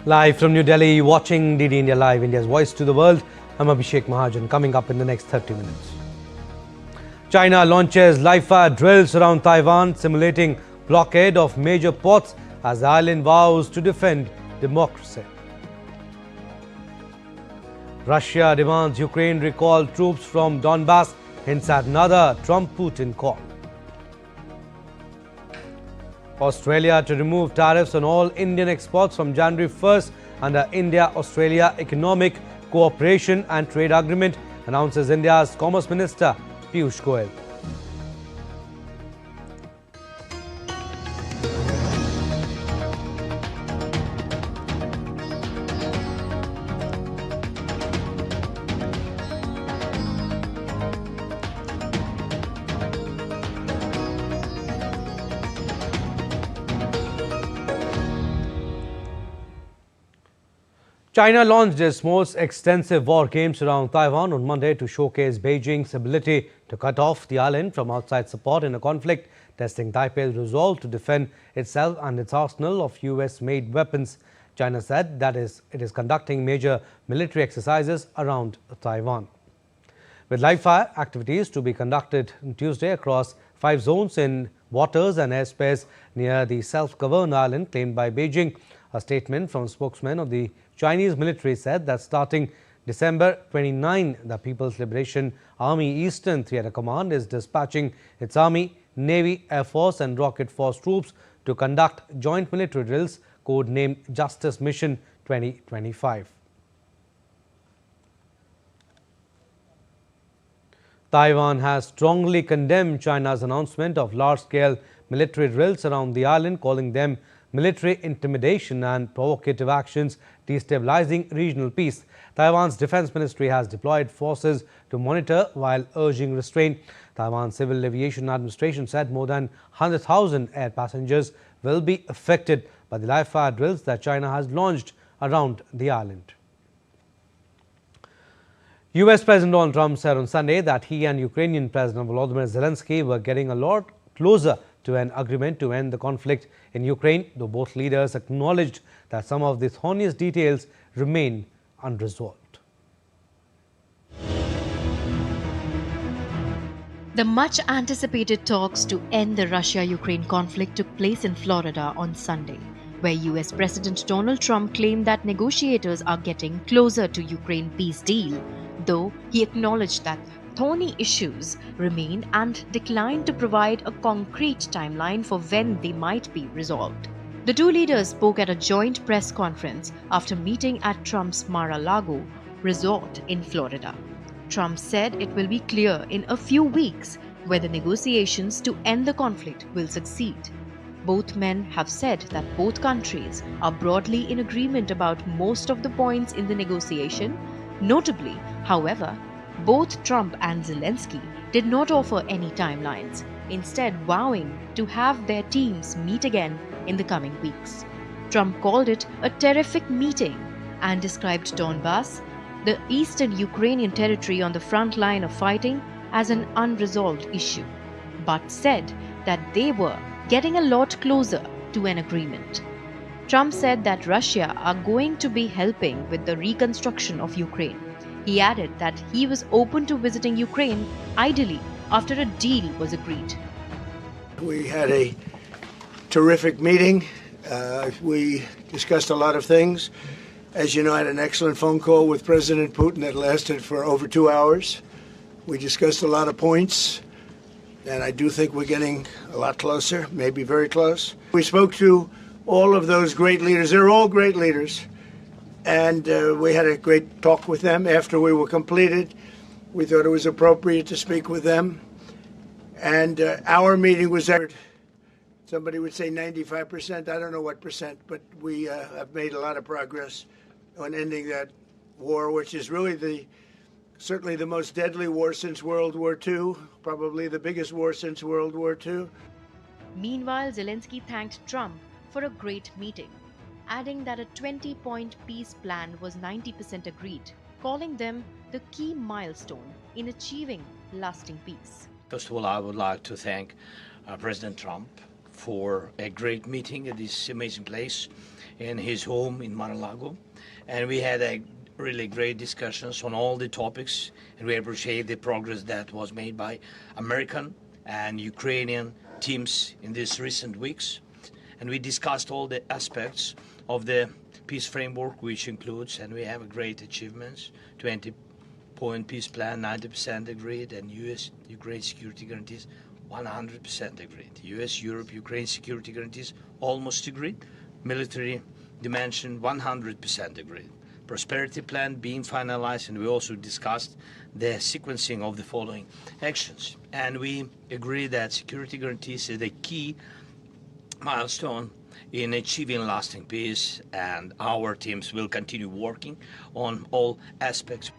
Live from New Delhi, watching DD India Live, India's voice to the world. I'm Abhishek Mahajan. Coming up in the next 30 minutes. China launches live-fire drills around Taiwan, simulating blockade of major ports as the island vows to defend democracy. Russia demands Ukraine recall troops from Donbas, hints at another Trump-Putin call. Australia to remove tariffs on all Indian exports from January 1st under India-Australia Economic Cooperation and Trade Agreement, announces India's Commerce Minister Piyush Goyal. China launched its most extensive war games around Taiwan on Monday to showcase Beijing's ability to cut off the island from outside support in a conflict, testing Taipei's resolve to defend itself and its arsenal of US-made weapons. China said that it is conducting major military exercises around Taiwan, with live-fire activities to be conducted on Tuesday across 5 zones in waters and airspace near the self-governed island claimed by Beijing. A statement from a spokesman of the Chinese military said that starting December 29, the People's Liberation Army Eastern Theater Command is dispatching its Army, Navy, Air Force and Rocket Force troops to conduct joint military drills codenamed Justice Mission 2025. Taiwan has strongly condemned China's announcement of large-scale military drills around the island, calling them military intimidation and provocative actions destabilizing regional peace. Taiwan's defense ministry has deployed forces to monitor while urging restraint. Taiwan's Civil Aviation Administration said more than 100,000 air passengers will be affected by the live-fire drills that China has launched around the island. US President Donald Trump said on Sunday that he and Ukrainian President Volodymyr Zelensky were getting a lot closer to an agreement to end the conflict in Ukraine, though both leaders acknowledged that some of the thorniest details remain unresolved. The much-anticipated talks to end the Russia-Ukraine conflict took place in Florida on Sunday, where US President Donald Trump claimed that negotiators are getting closer to Ukraine peace deal, though he acknowledged that thorny issues remain and declined to provide a concrete timeline for when they might be resolved. The two leaders spoke at a joint press conference after meeting at Trump's Mar-a-Lago resort in Florida. Trump said it will be clear in a few weeks whether negotiations to end the conflict will succeed. Both men have said that both countries are broadly in agreement about most of the points in the negotiation. Notably, however, both Trump and Zelensky did not offer any timelines, instead vowing to have their teams meet again in the coming weeks. Trump called it a terrific meeting and described Donbas, the eastern Ukrainian territory on the front line of fighting, as an unresolved issue, but said that they were getting a lot closer to an agreement. Trump said that Russia are going to be helping with the reconstruction of Ukraine. He added that he was open to visiting Ukraine, ideally after a deal was agreed. We had a terrific meeting. We discussed a lot of things. As you know, I had an excellent phone call with President Putin that lasted for over 2 hours. We discussed a lot of points, and I do think we're getting a lot closer, maybe very close. We spoke to all of those great leaders. They're all great leaders. And we had a great talk with them after we were completed. We thought it was appropriate to speak with them. And our meeting was, somebody would say 95%, I don't know what percent, but we have made a lot of progress on ending that war, which is really certainly the most deadly war since World War II, probably the biggest war since World War II. Meanwhile, Zelensky thanked Trump for a great meeting, adding that a 20-point peace plan was 90% agreed, calling them the key milestone in achieving lasting peace. First of all, I would like to thank President Trump for a great meeting at this amazing place in his home in Mar-a-Lago. And we had a really great discussions on all the topics, and we appreciate the progress that was made by American and Ukrainian teams in these recent weeks. And we discussed all the aspects of the peace framework, which includes, and we have great achievements, 20-point peace plan, 90% agreed, and US-Ukraine security guarantees, 100% agreed. US-Europe-Ukraine security guarantees, almost agreed. Military dimension, 100% agreed. Prosperity plan being finalized, and we also discussed the sequencing of the following actions. And we agree that security guarantees is a key milestone in achieving lasting peace, and our teams will continue working on all aspects.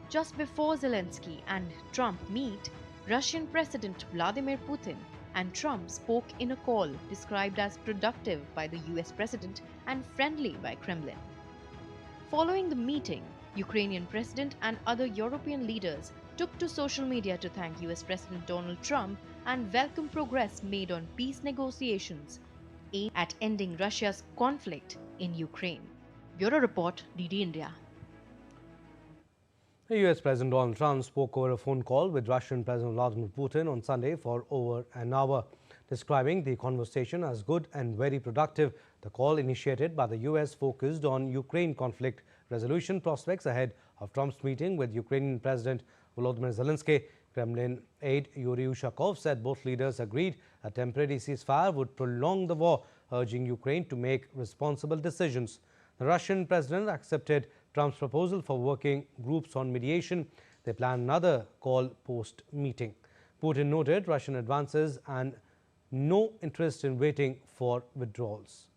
Just before Zelensky and Trump meet, Russian President Vladimir Putin and Trump spoke in a call described as productive by the US President and friendly by Kremlin. Following the meeting, Ukrainian President and other European leaders took to social media to thank US President Donald Trump and welcome progress made on peace negotiations aimed at ending Russia's conflict in Ukraine. Bureau Report, DD India. The US President Donald Trump spoke over a phone call with Russian President Vladimir Putin on Sunday for over an hour. Describing the conversation as good and very productive, the call initiated by the US focused on Ukraine conflict resolution prospects ahead of Trump's meeting with Ukrainian President Volodymyr Zelensky. Kremlin aide Yuri Ushakov said both leaders agreed a temporary ceasefire would prolong the war, urging Ukraine to make responsible decisions. The Russian president accepted Trump's proposal for working groups on mediation. They plan another call post-meeting. Putin noted Russian advances and no interest in waiting for withdrawals.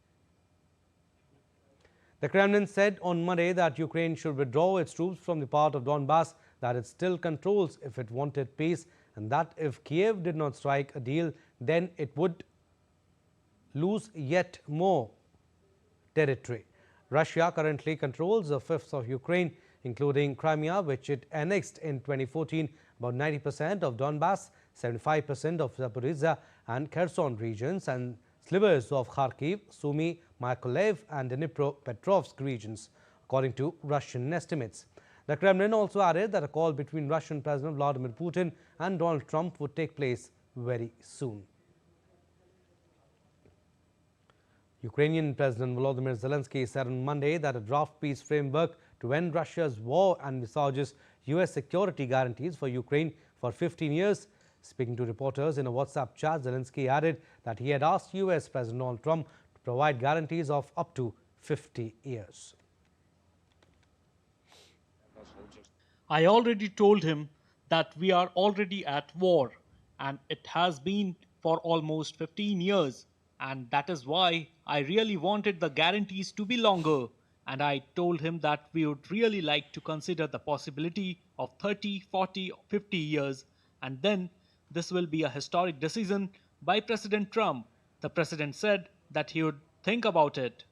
The Kremlin said on Monday that Ukraine should withdraw its troops from the part of Donbas that it still controls if it wanted peace, and that if Kiev did not strike a deal, then it would lose yet more territory. Russia currently controls a fifth of Ukraine, including Crimea, which it annexed in 2014, about 90% of Donbas, 75% of Zaporizhia and Kherson regions, and slivers of Kharkiv, Sumy, Mykolaiv and Dnipropetrovsk regions, according to Russian estimates. The Kremlin also added that a call between Russian President Vladimir Putin and Donald Trump would take place very soon. Ukrainian President Volodymyr Zelensky said on Monday that a draft peace framework to end Russia's war envisages US security guarantees for Ukraine for 15 years. Speaking to reporters in a WhatsApp chat, Zelensky added that he had asked US President Donald Trump to provide guarantees of up to 50 years. I already told him that we are already at war, and it has been for almost 15 years. And that is why I really wanted the guarantees to be longer. And I told him that we would really like to consider the possibility of 30, 40, 50 years. And then this will be a historic decision by President Trump. The president said that he would think about it.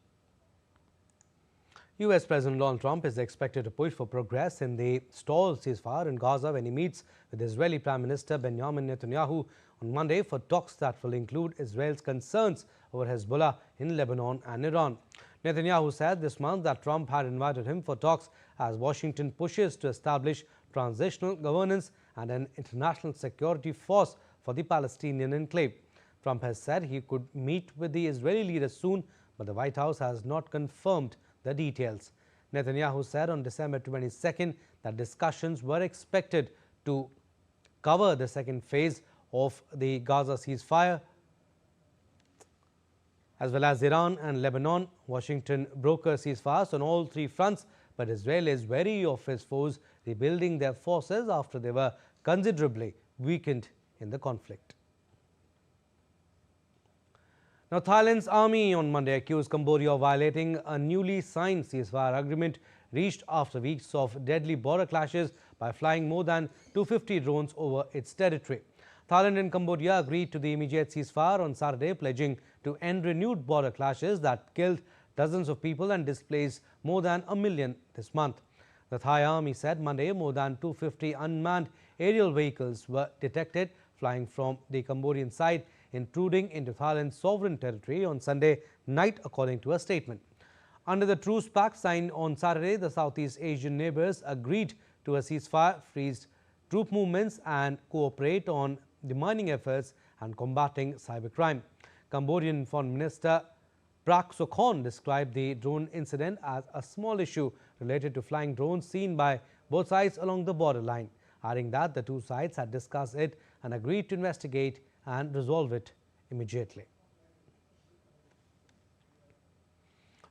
US President Donald Trump is expected to push for progress in the stalled ceasefire in Gaza when he meets with Israeli Prime Minister Benjamin Netanyahu on Monday for talks that will include Israel's concerns over Hezbollah in Lebanon and Iran. Netanyahu said this month that Trump had invited him for talks as Washington pushes to establish transitional governance and an international security force for the Palestinian enclave. Trump has said he could meet with the Israeli leader soon, but the White House has not confirmed the details. Netanyahu said on December 22nd that discussions were expected to cover the second phase of the Gaza ceasefire, as well as Iran and Lebanon. Washington brokered ceasefires on all three fronts, but Israel is wary of its foes rebuilding their forces after they were considerably weakened in the conflict. Now, Thailand's army on Monday accused Cambodia of violating a newly signed ceasefire agreement reached after weeks of deadly border clashes by flying more than 250 drones over its territory. Thailand and Cambodia agreed to the immediate ceasefire on Saturday, pledging to end renewed border clashes that killed dozens of people and displaced more than 1 million this month. The Thai army said Monday more than 250 unmanned aerial vehicles were detected flying from the Cambodian side intruding into Thailand's sovereign territory on Sunday night, according to a statement. Under the truce pact signed on Saturday, the Southeast Asian neighbors agreed to a ceasefire, freeze troop movements and cooperate on demining efforts and combating cybercrime. Cambodian Foreign Minister Prasar described the drone incident as a small issue related to flying drones seen by both sides along the borderline, adding that the two sides had discussed it and agreed to investigate and resolve it immediately.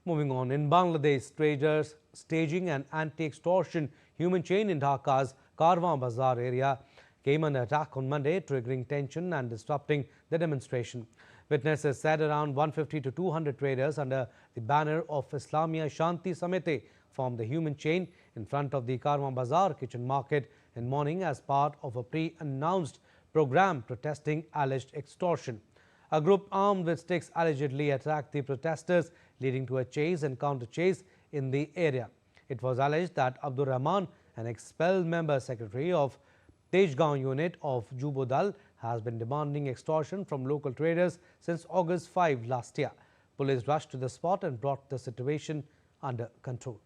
Moving on, in Bangladesh, traders staging an anti-extortion human chain in Dhaka's Karwan Bazaar area came under attack on Monday, triggering tension and disrupting the demonstration. Witnesses said around 150 to 200 traders under the banner of Islamia Shanti Samiti formed the human chain in front of the Karwan Bazaar kitchen market in morning as part of a pre-announced program protesting alleged extortion. A group armed with sticks allegedly attacked the protesters, leading to a chase and counter-chase in the area. It was alleged that Abdur Rahman, an expelled member secretary of Tejgaon unit of Jubodal, has been demanding extortion from local traders since August 5 last year. Police rushed to the spot and brought the situation under control.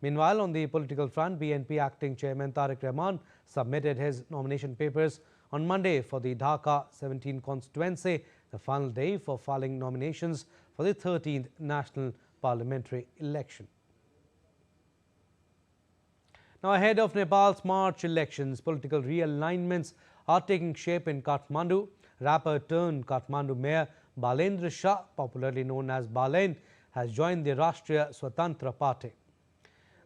Meanwhile, on the political front, BNP acting chairman Tariq Rahman submitted his nomination papers on Monday for the Dhaka 17 constituency, the final day for filing nominations for the 13th national parliamentary election. Now, ahead of Nepal's March elections, political realignments are taking shape in Kathmandu. Rapper turned Kathmandu Mayor Balendra Shah, popularly known as Balen, has joined the Rashtriya Swatantra Party.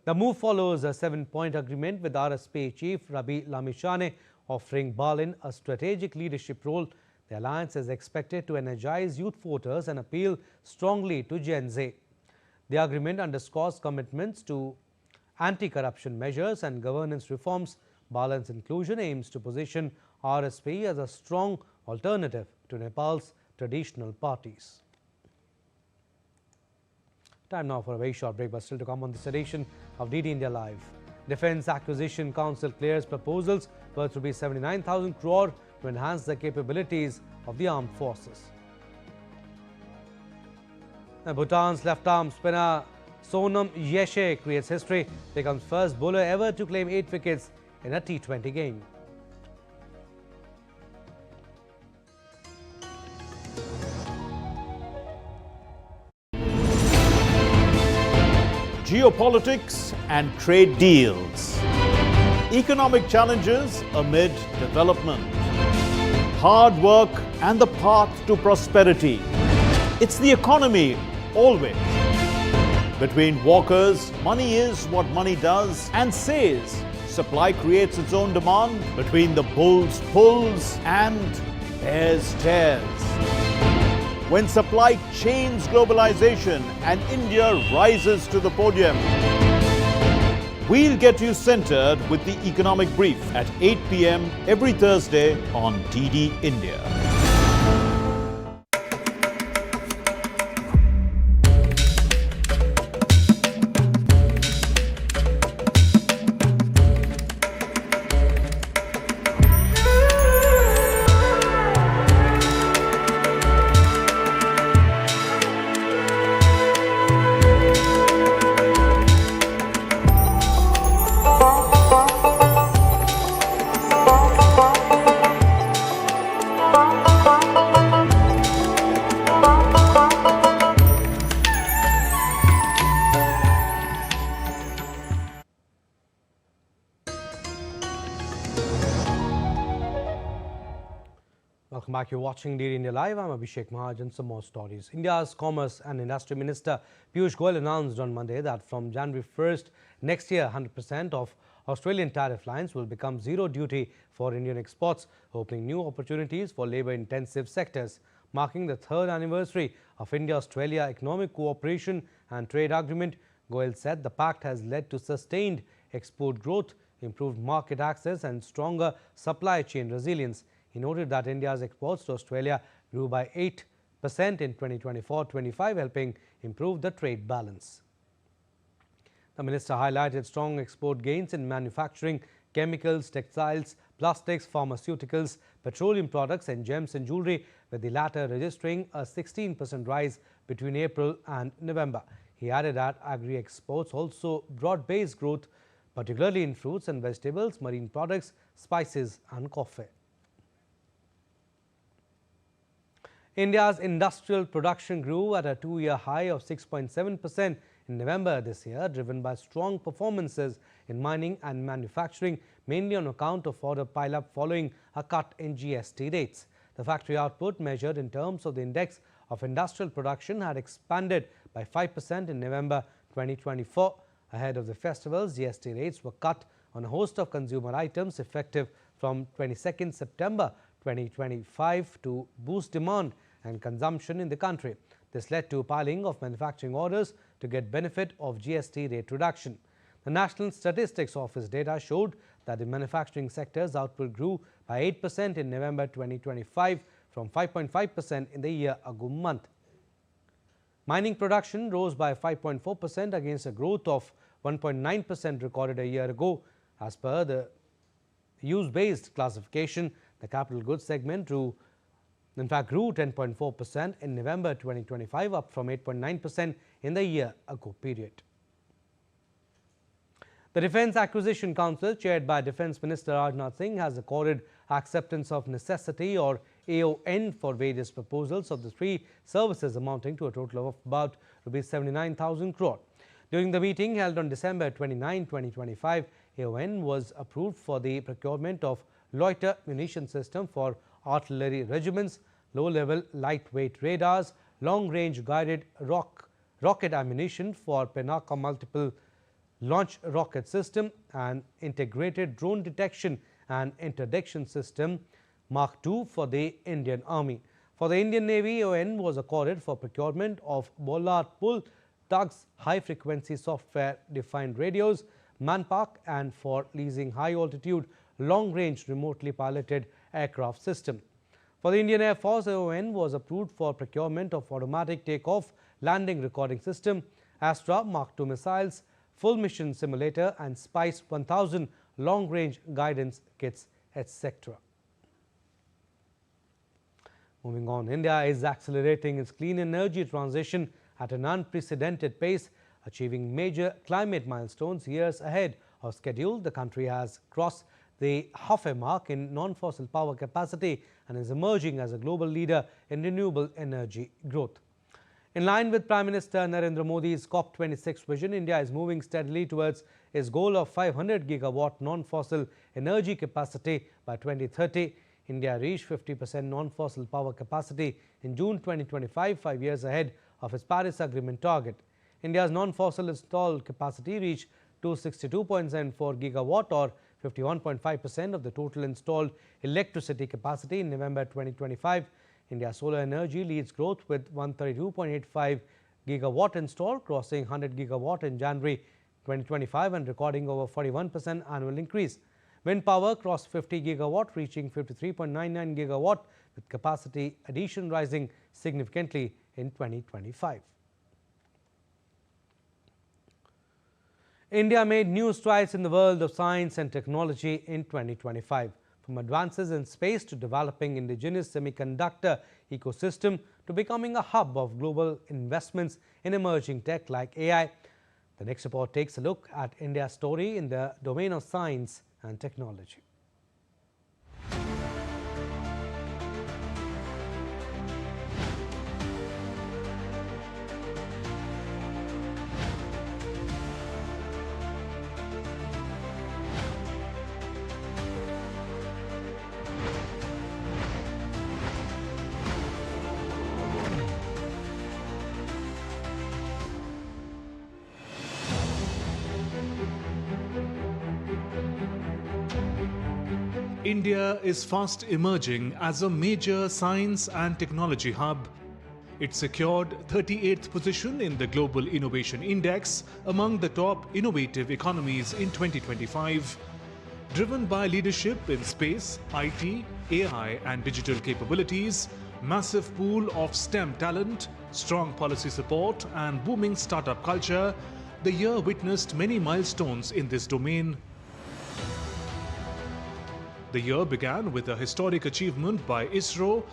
The move follows a 7-point agreement with RSP chief Rabi Lamishane, offering Balen a strategic leadership role. The alliance is expected to energize youth voters and appeal strongly to Gen Z. The agreement underscores commitments to anti-corruption measures and governance reforms. Balen's inclusion aims to position RSP as a strong alternative to Nepal's traditional parties. Time now for a very short break, but still to come on this edition of DD India Live. Defence Acquisition Council clears proposals worth rupees 79,000 crore to enhance the capabilities of the armed forces. Now, Bhutan's left-arm spinner Sonam Yeshe creates history, becomes first bowler ever to claim 8 wickets in a T20 game. Geopolitics and trade deals. Economic challenges amid development. Hard work and the path to prosperity. It's the economy always. Between walkers, money is what money does and says. Supply creates its own demand. Between the bulls pulls and bears tears. When supply chains globalization and India rises to the podium. We'll get you centered with the economic brief at 8 p.m. every Thursday on DD India. Welcome back. You're watching DD India Live. I'm Abhishek Mahajan. Some more stories. India's Commerce and Industry Minister Piyush Goyal announced on Monday that from January 1st next year, 100% of Australian tariff lines will become zero duty for Indian exports, opening new opportunities for labour-intensive sectors. Marking the 3rd anniversary of India-Australia Economic Cooperation and Trade Agreement, Goyal said the pact has led to sustained export growth, improved market access and stronger supply chain resilience. He noted that India's exports to Australia grew by 8% in 2024-25, helping improve the trade balance. The minister highlighted strong export gains in manufacturing, chemicals, textiles, plastics, pharmaceuticals, petroleum products and gems and jewellery, with the latter registering a 16% rise between April and November. He added that agri-exports also broad-based growth, particularly in fruits and vegetables, marine products, spices and coffee. India's industrial production grew at a two-year high of 6.7% in November this year, driven by strong performances in mining and manufacturing, mainly on account of order pile-up following a cut in GST rates. The factory output, measured in terms of the index of industrial production, had expanded by 5% in November 2024. Ahead of the festivals, GST rates were cut on a host of consumer items effective from 22nd September 2025 to boost demand and consumption in the country. This led to a piling of manufacturing orders to get benefit of GST rate reduction. The National Statistics Office data showed that the manufacturing sector's output grew by 8% in November 2025 from 5.5% in the year-ago month. Mining production rose by 5.4% against a growth of 1.9% recorded a year ago. As per the use-based classification, the capital goods segment grew 10.4% in November 2025, up from 8.9% in the year-ago period. The Defence Acquisition Council, chaired by Defence Minister Rajnath Singh, has accorded acceptance of necessity or AON for various proposals of the three services amounting to a total of about Rs 79,000 crore. During the meeting held on December 29, 2025, AON was approved for the procurement of loiter munition system for artillery regiments, low-level lightweight radars, long-range guided rocket ammunition for Pinaka multiple launch rocket system, and integrated drone detection and interdiction system Mark II for the Indian Army. For the Indian Navy, AON was accorded for procurement of bollard pull tugs, high-frequency software-defined radios, manpack, and for leasing high-altitude, long-range remotely piloted aircraft system. For the Indian Air Force, AON was approved for procurement of automatic takeoff landing recording system, Astra Mark II missiles, full mission simulator, and Spice 1000 long-range guidance kits, etc. Moving on, India is accelerating its clean energy transition at an unprecedented pace, achieving major climate milestones years ahead of schedule. The country has crossed the halfway mark in non-fossil power capacity and is emerging as a global leader in renewable energy growth. In line with Prime Minister Narendra Modi's COP26 vision, India is moving steadily towards its goal of 500 gigawatt non-fossil energy capacity by 2030. India reached 50% non-fossil power capacity in June 2025, 5 years ahead of its Paris Agreement target. India's non-fossil installed capacity reached 262.74 gigawatt or 51.5% of the total installed electricity capacity in November 2025. India's solar energy leads growth with 132.85 gigawatt installed, crossing 100 gigawatt in January 2025 and recording over 41% annual increase. Wind power crossed 50 gigawatt, reaching 53.99 gigawatt, with capacity addition rising significantly in 2025. India made new strides in the world of science and technology in 2025. From advances in space to developing indigenous semiconductor ecosystem to becoming a hub of global investments in emerging tech like AI. The next report takes a look at India's story in the domain of science and technology. India is fast emerging as a major science and technology hub. It secured 38th position in the Global Innovation Index among the top innovative economies in 2025. Driven by leadership in space, IT, AI and digital capabilities, massive pool of STEM talent, strong policy support and booming startup culture, the year witnessed many milestones in this domain. The year began with a historic achievement by ISRO.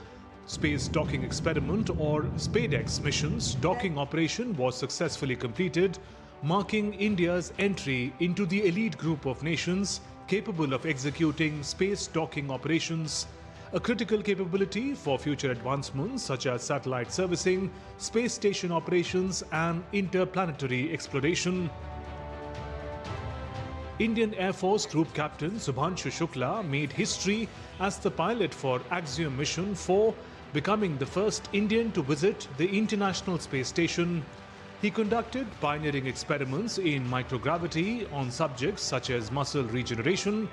Space Docking Experiment or SpaceX mission's docking operation was successfully completed, marking India's entry into the elite group of nations capable of executing space docking operations, a critical capability for future advancements such as satellite servicing, space station operations and interplanetary exploration. Indian Air Force Group Captain Subhanshu Shukla made history as the pilot for Axiom Mission 4, becoming the first Indian to visit the International Space Station. He conducted pioneering experiments in microgravity on subjects such as muscle regeneration,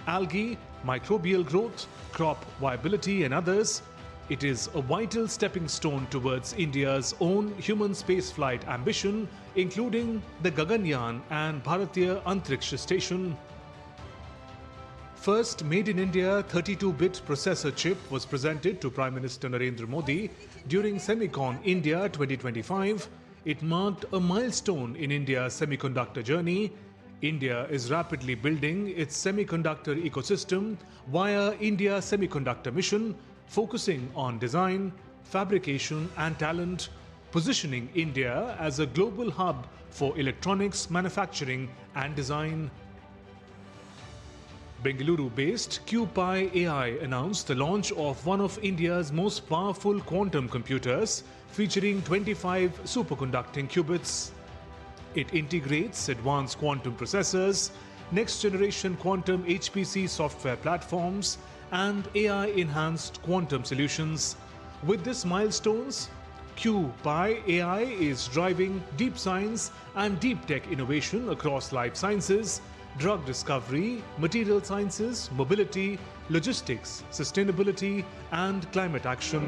algae, microbial growth, crop viability and others. It is a vital stepping stone towards India's own human spaceflight ambition, including the Gaganyaan and Bharatiya Antariksha Station. First Made in India 32-bit processor chip was presented to Prime Minister Narendra Modi during Semicon India 2025. It marked a milestone in India's semiconductor journey. India is rapidly building its semiconductor ecosystem via India Semiconductor Mission, focusing on design, fabrication and talent, positioning India as a global hub for electronics manufacturing and design. Bengaluru-based QPi AI announced the launch of one of India's most powerful quantum computers featuring 25 superconducting qubits. It integrates advanced quantum processors, next-generation quantum HPC software platforms, and AI-enhanced quantum solutions. With these milestones, QPi AI is driving deep science and deep tech innovation across life sciences, drug discovery, material sciences, mobility, logistics, sustainability, and climate action.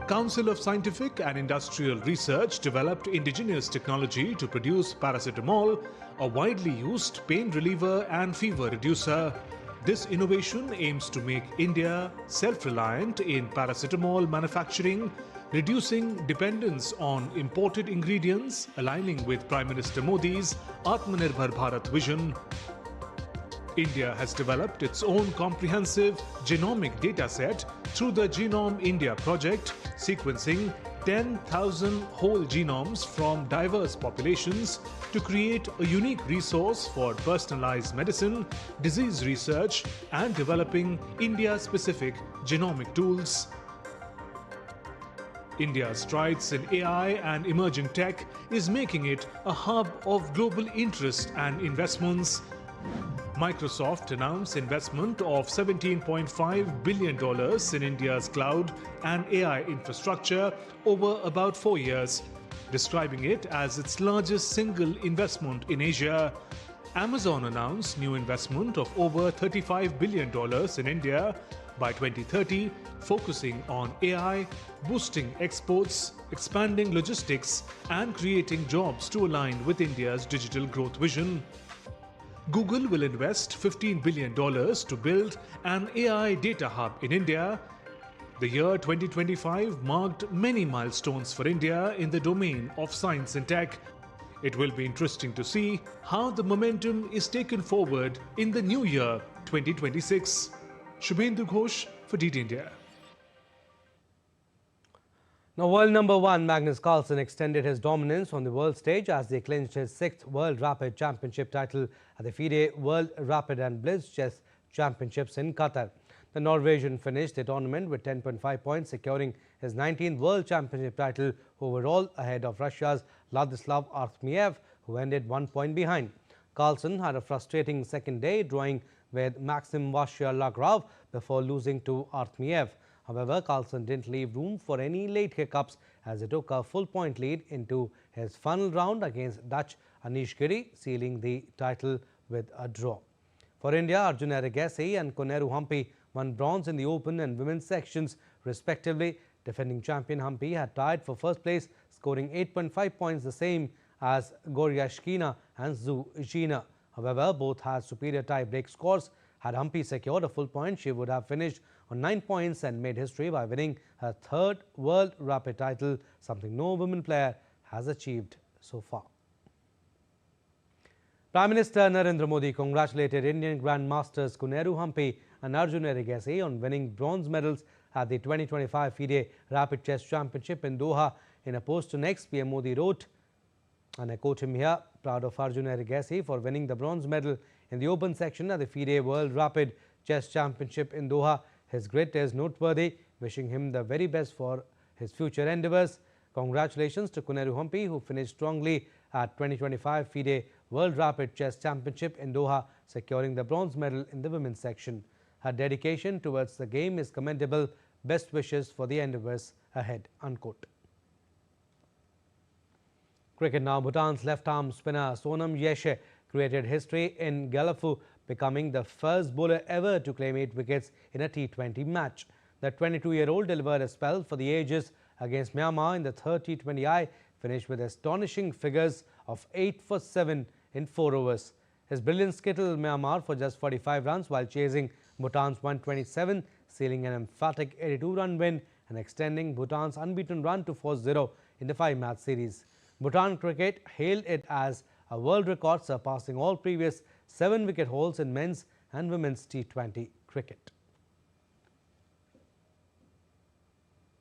Council of Scientific and Industrial Research developed indigenous technology to produce paracetamol, a widely used pain reliever and fever reducer. This innovation aims to make India self-reliant in paracetamol manufacturing, reducing dependence on imported ingredients, aligning with Prime Minister Modi's Atmanirbhar Bharat vision. India has developed its own comprehensive genomic dataset through the Genome India project, sequencing 10,000 whole genomes from diverse populations to create a unique resource for personalized medicine, disease research, and developing India-specific genomic tools. India's strides in AI and emerging tech is making it a hub of global interest and investments. Microsoft announced investment of $17.5 billion in India's cloud and AI infrastructure over about 4 years, describing it as its largest single investment in Asia. Amazon announced new investment of over $35 billion in India by 2030, focusing on AI, boosting exports, expanding logistics, and creating jobs to align with India's digital growth vision. Google will invest $15 billion to build an AI data hub in India. The year 2025 marked many milestones for India in the domain of science and tech. It will be interesting to see how the momentum is taken forward in the new year 2026. Shubhendu Ghosh for DD India. Now, world number one Magnus Carlsen extended his dominance on the world stage as he clinched his 6th World Rapid Championship title at the FIDE World Rapid and Blitz Chess Championships in Qatar. The Norwegian finished the tournament with 10.5 points, securing his 19th World Championship title overall, ahead of Russia's Vladislav Artemiev, who ended 1 point behind. Carlsen had a frustrating second day, drawing with Maxim Vasyalagrov before losing to Artemiev. However, Carlsen didn't leave room for any late hiccups as he took a full-point lead into his final round against Dutch Anish Giri, sealing the title with a draw. For India, Arjun Erigesi and Koneru Hampi won bronze in the open and women's sections, respectively. Defending champion Hampi had tied for first place, scoring 8.5 points, the same as Goryashkina and Zhu Jina. However, both had superior tie-break scores. Had Hampi secured a full point, she would have finished on 9 points and made history by winning her 3rd World Rapid title, something no women player has achieved so far. Prime Minister Narendra Modi congratulated Indian Grandmasters Koneru Hampi and Arjun Erigesi on winning bronze medals at the 2025 FIDE Rapid Chess Championship in Doha. In a post to Next, PM Modi wrote, and I quote him here, proud of Arjun Erigesi for winning the bronze medal in the open section at the FIDE World Rapid Chess Championship in Doha. His grit is noteworthy, wishing him the very best for his future endeavours. Congratulations to Koneru Hampi, who finished strongly at 2025 FIDE World Rapid Chess Championship in Doha, securing the bronze medal in the women's section. Her dedication towards the game is commendable. Best wishes for the endeavours ahead. Unquote. Cricket now. Bhutan's left-arm spinner Sonam Yeshe created history in Galafu, becoming the first bowler ever to claim 8 wickets in a T20 match. The 22-year-old delivered a spell for the ages against Myanmar in the third T20I, finished with astonishing figures of 8 for 7 in 4 overs. His brilliance skittled Myanmar for just 45 runs while chasing Bhutan's 127, sealing an emphatic 82-run win and extending Bhutan's unbeaten run to 4-0 in the 5-match series. Bhutan Cricket hailed it as a world record, surpassing all previous 7-wicket hauls in men's and women's T20 cricket.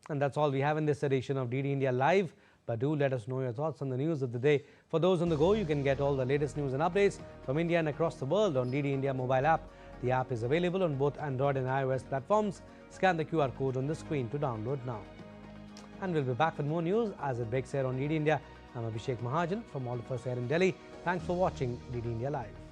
And that's all we have in this edition of DD India Live. But do let us know your thoughts on the news of the day. For those on the go, you can get all the latest news and updates from India and across the world on DD India mobile app. The app is available on both Android and iOS platforms. Scan the QR code on the screen to download now. And we'll be back with more news as it breaks here on DD India. I'm Abhishek Mahajan from all of us here in Delhi. Thanks for watching DD India Live.